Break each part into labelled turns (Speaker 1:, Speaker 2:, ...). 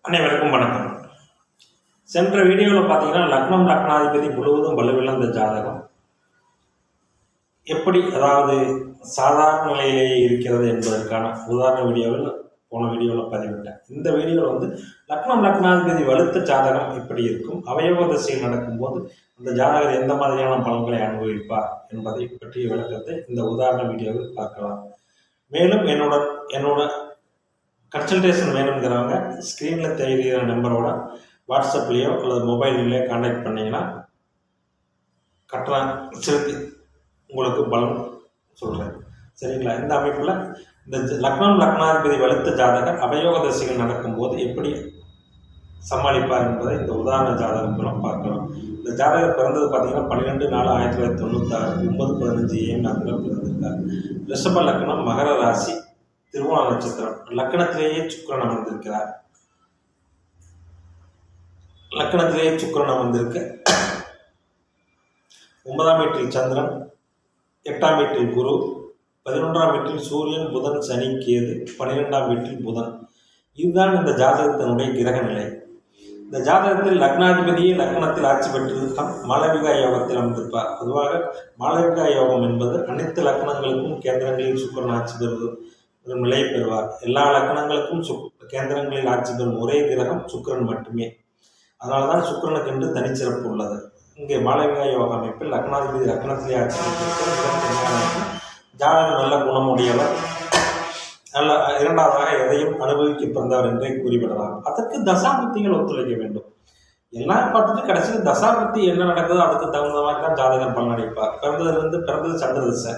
Speaker 1: அனைவருக்கும் வணக்கம். சென்ற வீடியோவில் பார்த்தீங்கன்னா லக்னம் லக்னாதிபதி முழுவதும் வலுவிழந்த ஜாதகம் எப்படி, அதாவது சாதாரண நிலையிலேயே இருக்கிறது என்பதற்கான உதாரண போன வீடியோவில் பதிவிட்டேன். இந்த வீடியோவில் லக்னம் லக்னாதிபதி வலுத்த ஜாதகம் எப்படி இருக்கும், அவயவ திசையில் நடக்கும்போது அந்த ஜாதகர் எந்த மாதிரியான பலன்களை அனுபவிப்பார் என்பதை பற்றிய விளக்கத்தை இந்த உதாரண வீடியோவில் பார்க்கலாம். மேலும் என்னோட கன்சல்டேஷன் வேணுங்கிறவங்க ஸ்க்ரீனில் தெரிகிற நம்பரோட வாட்ஸ்அப்லேயோ அல்லது மொபைல்லையோ கான்டாக்ட் பண்ணிங்கன்னா கட்டணம் செலுத்தி உங்களுக்கு பலன் சொல்கிறேன். சரிங்களா? இந்த அமைப்பில் இந்த லக்னம் லக்னாதிபதி வலுத்த ஜாதகர் அவயோக திசைகள் நடக்கும்போது எப்படி சமாளிப்பார் என்பதை இந்த உதாரண ஜாதகம் மூலம் பார்க்கலாம். இந்த ஜாதகர் பிறந்தது பார்த்தீங்கன்னா 12/4/1996 9:15 AM நாட்கள் பிறந்திருக்கார். ரிஷப லக்னம், மகர ராசி, திருவோண நட்சத்திரம். லக்கணத்திலேயே சுக்கிரன் அமர்ந்திருக்கிறார். லக்கணத்திலேயே சுக்கிரன் அமர்ந்திருக்க 9ஆம் வீட்டில் சந்திரன், 8ஆம் வீட்டில் குரு, 11ஆம் வீட்டில் சூரியன், புதன், சனி, கேது, 12ஆம் வீட்டில் புதன். இதுதான் இந்த ஜாதகத்தினுடைய கிரக நிலை. இந்த ஜாதகத்தில் லக்னாதிபதியே லக்னத்தில் ஆட்சி பெற்றிருக்கான். மாளவிகா யோகத்தில் அமர்ந்திருப்பார். பொதுவாக மாளவிகா யோகம் என்பது அனைத்து லக்னங்களுக்கும் கேந்திரங்களில் சுக்கிரன் ஆட்சி பெறுவது நிலை பெறுவார். எல்லா லக்கணங்களுக்கும் கேந்திரங்களில் ஆட்சி பெறும் ஒரே கிரகம் சுக்கிரன் மட்டுமே. அதனால தான் சுக்கிரனுக்கு என்று தனிச்சிறப்பு உள்ளது. இங்கே மாளவிகா யோக அமைப்பில் லக்னாதிபதி லக்னத்திலே ஆட்சி பெற்றிருக்கிறார். ஜாதகர் நல்ல குணமுடையவர், நல்ல இரண்டாவதாக எதையும் அனுபவிக்க பிறந்தவர் என்றே கூறிவிடலாம். அதற்கு தசாபுத்திகள் ஒத்துழைக்க வேண்டும். எல்லாம் பார்த்துட்டு கடைசியில் தசாபுத்தி என்ன நடக்குதோ அதுக்கு தகுந்த மாதிரி தான் ஜாதகர் பலனடைப்பார். பிறந்தது சந்திர திசை,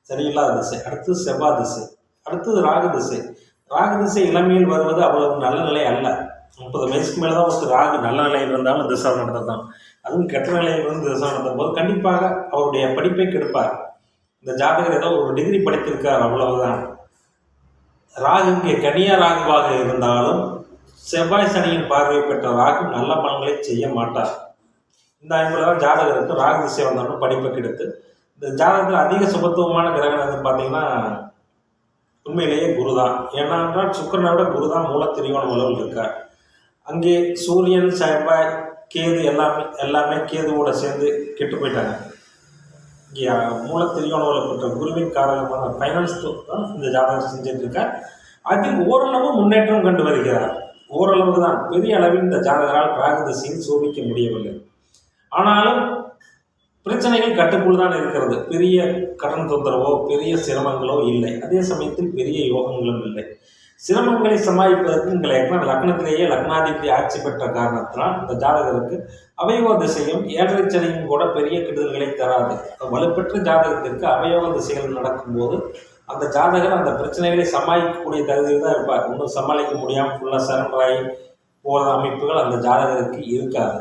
Speaker 1: சரியில்லாத திசை. அடுத்தது செவ்வாய் திசை, அடுத்தது ராகு திசை. ராகு திசை இளமையில் வருவது அவ்வளவு நல்ல நிலை அல்ல. 30 வயசுக்கு மேலே தான் ஒருத்தர் ராகு நல்ல நிலையில் இருந்தாலும் திசை நடந்ததான். அதுவும் கெட்ட நிலையில் இருந்து திசை நடத்தும் போது கண்டிப்பாக அவருடைய படிப்பை கெடுப்பார். இந்த ஜாதகர் ஏதோ ஒரு டிகிரி படித்திருக்கார், அவ்வளவுதான். ராகு இங்கே கனியா ராகுவாக இருந்தாலும் செவ்வாய் சனியின் பார்வை பெற்ற ராகு நல்ல பலன்களை செய்ய மாட்டார். இந்த அமைப்பில் தான் ஜாதகருக்கு ராகு திசை வந்தாலும் படிப்பை கெடுத்து. இந்த ஜாதகத்தில் அதிக சுபத்துவமான கிரகம் பார்த்தீங்கன்னா உண்மையிலேயே குரு தான். ஏனென்றால் சுக்கிரனை விட குரு தான் மூல திரியோண உலகில் இருக்கார். அங்கே சூரியன், செவ்வாய், கேது எல்லாமே கேதுவோட சேர்ந்து கெட்டு போயிட்டாங்க. இங்கே மூல திரியோண உலக பெற்ற குருவின் காரகமான ஃபைனான்ஸ் தான் இந்த ஜாதகம் செஞ்சுட்டு இருக்கார். அதில் ஓரளவு முன்னேற்றம் கண்டு வருகிறார். ஓரளவு தான், பெரிய அளவில் இந்த ஜாதகரால் ராகு திசையில் சோபிக்க முடியவில்லை. ஆனாலும் பிரச்சனைகள் கட்டுக்குள் தான் இருக்கிறது. பெரிய கடன் தொந்தரவோ பெரிய சிரமங்களோ இல்லை. அதே சமயத்தில் பெரிய யோகங்களும் இல்லை. சிரமங்களை சமாளிப்பதற்கு எங்களை லக்னத்திலேயே லக்னாதிபதி ஆட்சி பெற்ற காரணத்தினால் இந்த ஜாதகருக்கு அவயோக திசையும் 7.5 சனியும் கூட பெரிய கெடுதல்களை தராது. வலுப்பெற்ற ஜாதகத்திற்கு அவயோக திசைகள் நடக்கும்போது அந்த ஜாதகர் அந்த பிரச்சனைகளை சமாளிக்கக்கூடிய தகுதியில் தான் இருப்பார். இன்னும் சமாளிக்க முடியாமல் ஃபுல்லாக சரண்டராகி போகிற அமைப்புகள் அந்த ஜாதகருக்கு இருக்காது.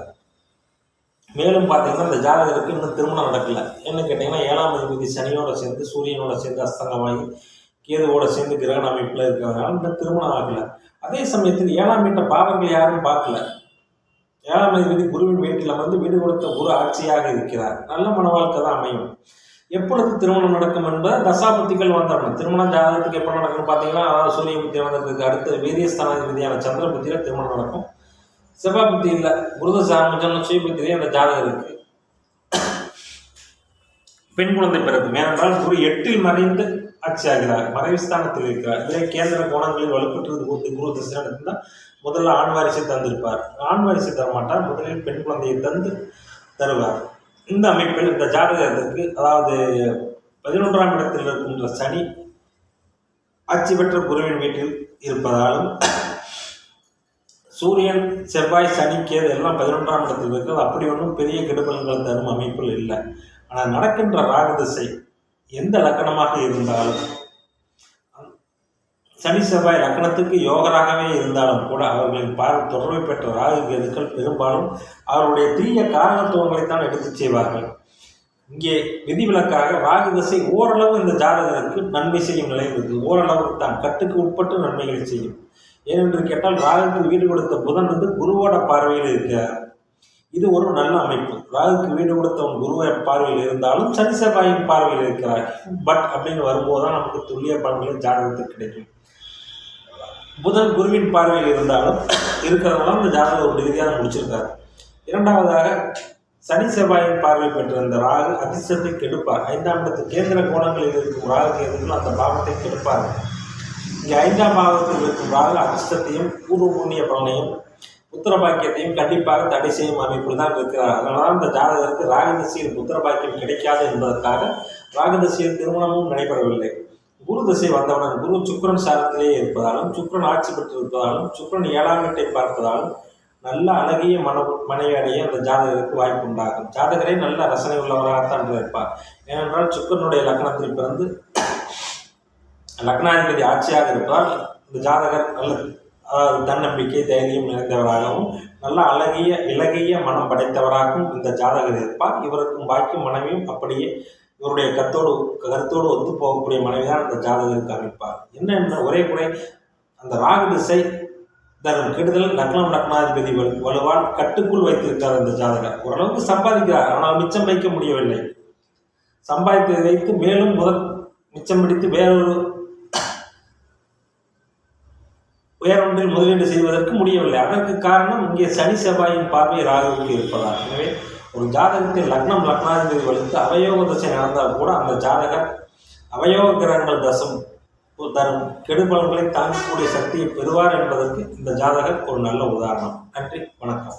Speaker 1: மேலும் பார்த்தீங்கன்னா இந்த ஜாதகருக்கு இன்னும் திருமணம் நடக்கலை. என்ன கேட்டிங்கன்னா 7ஆம் அதிபதி சனியோட சேர்ந்து சூரியனோட சேர்ந்து அஸ்தங்கமாகி கேதுவோட சேர்ந்து கிரகண அமைப்பில் இருக்கிறதுனால இந்த திருமணம் ஆகலை. அதே சமயத்தில் 7ஆம் வீட்டை பாவங்கள் யாரும் பார்க்கல. 7ஆம் அதிபதி குருவின் வீட்டில் வீடு கொடுத்த குரு ஆட்சியாக இருக்கிறார். நல்ல மன வாழ்க்கை தான் அமையும். எப்பொழுது திருமணம் நடக்கும் என்பது தசாபுத்திகள் வந்துடணும். திருமணம் ஜாதகத்துக்கு எப்போ நடக்கும்னு பார்த்தீங்கன்னா, அதாவது சூரிய புத்தி நடந்ததுக்கு அடுத்து வீரியஸ்தானாதிபதியான சந்திர புத்தியில் திருமணம் நடக்கும். செவ்வாய் புத்தி இல்லை, குருத சாமஜன் சுய புத்தியிலே அந்த ஜாதகருக்கு பெண் குழந்தை பிறக்கும். ஏனென்றால் குரு 8இல் மறைந்து ஆட்சி ஆகிறார், மறைவுஸ்தானத்தில் இருக்கிறார். இதே கேந்திர கோணங்களில் வலுப்பெற்றது குரு திசை நடந்தால் முதல்ல ஆண் வாரிசை தந்திருப்பார். ஆண் வாரிசை தரமாட்டார், முதலில் பெண் குழந்தையை தருவார். இந்த அமைப்பில் இந்த ஜாதகத்திற்கு, அதாவது 11ஆம் இடத்தில் இருக்கின்ற சனி ஆட்சி பெற்ற குருவின் வீட்டில் இருப்பதாலும் சூரியன், செவ்வாய், சனி, கேது எல்லாம் 11ஆம் இடத்தில் இருக்கிறது. அப்படி ஒன்றும் பெரிய கெடுபலன்கள் தரும் அமைப்பில் இல்லை. ஆனால் நடக்கின்ற ராகு திசை எந்த லக்கணமாக இருந்தாலும், சனி செவ்வாய் லக்கணத்துக்கு யோகராகவே இருந்தாலும் கூட அவர்களின் தொடர்பை பெற்ற ராகு கேதுக்கள் பெரும்பாலும் அவருடைய தீய காரணத்துவங்களைத்தான் எடுத்து செய்வார்கள். இங்கே விதிவிலக்காக ராகு திசை ஓரளவு இந்த ஜாதகருக்கு நன்மை செய்யும் நிலை இருக்குது. ஓரளவு தான், கட்டுக்கு உட்பட்டு நன்மைகளை செய்யும். ஏனென்று கேட்டால் ராகுக்கு வீடு கொடுத்த புதன் குருவோட பார்வையில் இருக்கிறார். இது ஒரு நல்ல அமைப்பு. ராகுக்கு வீடு கொடுத்தவன் குருவை பார்வையில் இருந்தாலும் சனி செவ்வாயின் பார்வையில் இருக்கிறார். பட் அப்படின்னு வரும்போது தான் நமக்கு துல்லிய பலன்கள் ஜாதகத்தில் கிடைக்கும். புதன் குருவின் பார்வையில் இருந்தாலும் இருக்கிறதுனால இந்த ஜாதகம் ஒரு டிகிரியாக முடிச்சிருக்காரு. இரண்டாவதாக சனி செவ்வாயின் பார்வை பெற்ற இந்த ராகு அதிர்ஷ்டத்தை கெடுப்பார். 5ஆம் இடத்து கேந்திர கோணங்களில் இருக்கும் ராகு கேதுகள் அந்த பாவத்தை கெடுப்பார். இங்கே 5ஆம் பாவத்தில் இருக்கும் ராகு அதிர்ஷ்டத்தையும் பூர்வ புண்ணிய பலனையும் புத்திர பாக்கியத்தையும் கண்டிப்பாக தடை செய்யும் அமைப்பில் தான் இருக்கிறார். அதனால இந்த ஜாதகருக்கு ராகதிசையில் புத்திர பாக்கியம் கிடைக்காது என்பதற்காக ராகதிசையில் திருமணமும் நடைபெறவில்லை. குரு திசை வந்தவுடன் குரு சுக்கிரன் சாரத்திலேயே இருப்பதாலும் சுக்கிரன் ஆட்சி பெற்றிருப்பதாலும் சுக்கிரன் 7ஆம் வீட்டை பார்ப்பதாலும் நல்ல அழகிய மனைவி அடைய அந்த ஜாதகருக்கு வாய்ப்பு உண்டாகும். ஜாதகரே நல்ல ரசனை உள்ளவராகத்தான் இருப்பார். ஏனென்றால் சுக்கிரனுடைய லக்னத்தில் பிறந்து லக்னாதிபதி ஆட்சியாக இருப்பதால் இந்த ஜாதகர் நல்ல தன்னம்பிக்கை தைரியம் நிறைந்தவராகவும் நல்ல அழகிய இலகிய மனம் படைத்தவராகவும் இந்த ஜாதகர் இருப்பார். இவருக்கும் பாக்கியம் மனைவியும் அப்படியே இவருடைய கருத்தோடு ஒத்து போகக்கூடிய மனைவிதான் அந்த ஜாதகருக்கு அமைப்பார். என்ன ஒரே குறை, அந்த ராகு திசை தரும் கெடுதல் லக்னாதிபதி வலுவால் கட்டுக்குள் வைத்திருக்கார் அந்த ஜாதகர். ஓரளவுக்கு சம்பாதிக்கிறார், ஆனால் மிச்சம் வைக்க முடியவில்லை. சம்பாதித்ததை வைத்து மேலும் மிச்சம் பிடித்து வேறொன்றில் முதலீடு செய்வதற்கு முடியவில்லை. அதற்கு காரணம் இங்கே சனி செவ்வாயின் பார்வை ராகுவுக்கு இருப்பதால். எனவே ஒரு ஜாதகத்தில் லக்னாதிபதி வலுத்து அவயோக தசை நடந்தால் கூட அந்த ஜாதகர் அவயோக கிரகங்கள் தரும் கெடுபலன்களை தாங்கக்கூடிய சக்தியை பெறுவார் என்பதற்கு இந்த ஜாதகர் ஒரு நல்ல உதாரணம். நன்றி, வணக்கம்.